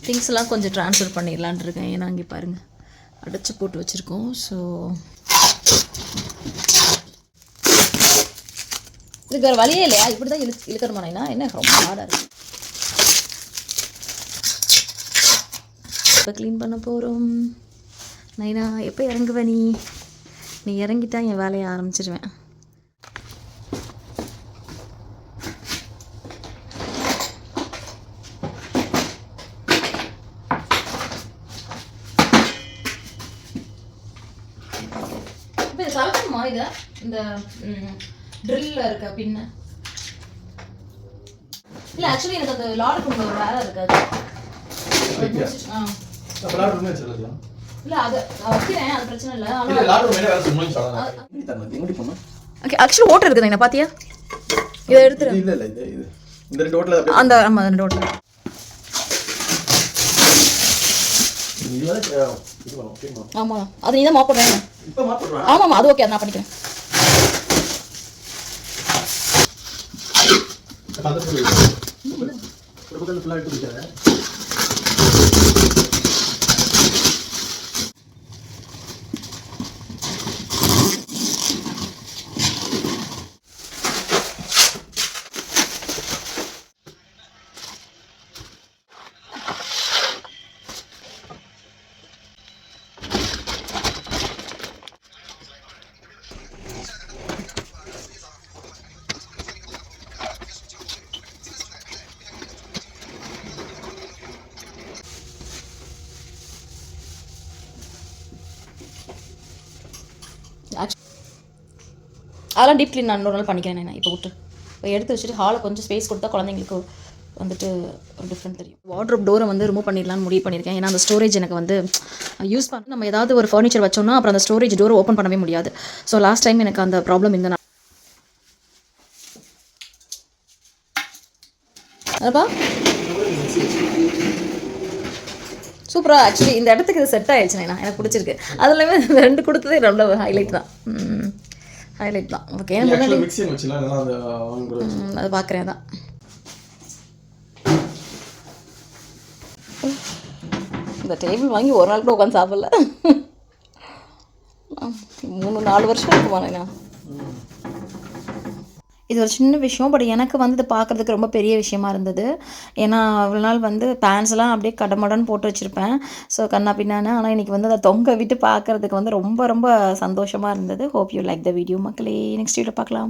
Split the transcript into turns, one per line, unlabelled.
திங்ஸ்லாம் கொஞ்சம் ட்ரான்ஸ்ஃபர் பண்ணிடலான் இருக்கேன். ஏன்னா இங்கே பாருங்கள் அடைச்சி போட்டு வச்சுருக்கோம். ஸோ இதுக்கு வேறு வழியே இல்லையா? இப்படி தான் இழுக்கிறமானா என்ன ரொம்ப ஹார்டாக இருக்குது. இப்போ க்ளீன் பண்ண போகிறோம். நைனா எப்போ இறங்குவ நீ இறங்கிட்டா என் வேலையை ஆரம்பிச்சிடுவேன். இப்போ இது கலக்கணுமா? இதை இந்த ட்ரில்லில் இருக்க பின்ன இல்லை, ஆக்சுவலி எனக்கு அந்த லாடு கொண்டு ஒரு வேலை இருக்காது. இல்லை அது வைக்கிறேன், அது பிரச்சனை இல்லை. ஓகே, ஆக்சுவலி ஓட்டர் இருக்குது என்ன பார்த்தியா? இதை எடுத்துரு. அந்த ஆமாம், அந்த 2 ஓட்டர். ஆமாம், அது நீ தான் மாப் பண்ணுறேன். ஆமாம், அது ஓகே, அது நான் பண்ணிக்கிறேன். அதெல்லாம் டீப் க்ளீன் நான் இன்னொரு நாள் பண்ணிக்கிறேன். நான் இப்போ எடுத்து வச்சுட்டு ஹாலை கொஞ்சம் ஸ்பேஸ் கொடுத்தா குழந்தைங்களுக்கு வந்துட்டு ஒரு டிஃப்ரெண்ட் தெரியும். வார்ட்ரோப் டோரை வந்து ரிமூவ் பண்ணிடலான்னு முடிவு பண்ணியிருக்கேன். ஏன்னா அந்த ஸ்டோரேஜ் எனக்கு வந்து யூஸ் பண்ண நம்ம ஏதாவது ஒரு ஃபர்னிச்சர் வச்சோம்னா அப்புறம் அந்த ஸ்டோரேஜ் டோரை ஓப்பன் பண்ணவே முடியாது. ஸோ லாஸ்ட் டைம் எனக்கு அந்த ப்ராப்ளம் இந்த அப்பா சூப்பராக ஆக்சுவலி இந்த இடத்துக்கு இது செட் ஆகிடுச்சு. எனக்கு பிடிச்சிருக்கு. அது இல்லாமல் 2 கொடுத்ததே ரொம்ப ஹைலைட் தான். ஹைலைட் தான். ஓகே, அது பார்க்குறேன் தான். இந்த டேபிள் வாங்கி ஒரு நாள் கூட உட்காந்து சாப்பிடல. 3-4 வருஷம் இருக்குமா? இது ஒரு சின்ன விஷயம், பட் எனக்கு வந்து இது பார்க்குறதுக்கு ரொம்ப பெரிய விஷயமா இருந்தது. ஏன்னா அவ்வளோ நாள் வந்து பேண்ட்ஸ்லாம் அப்படியே கடமடன்னு போட்டு வச்சுருப்பேன். ஸோ கண்ணா பின்னான்னு. ஆனால் இன்றைக்கி வந்து அதை தொங்க விட்டு பார்க்குறதுக்கு வந்து ரொம்ப ரொம்ப சந்தோஷமாக இருந்தது. Hope you like the video மக்களே. நெக்ஸ்ட் வீடியோ பார்க்கலாம்.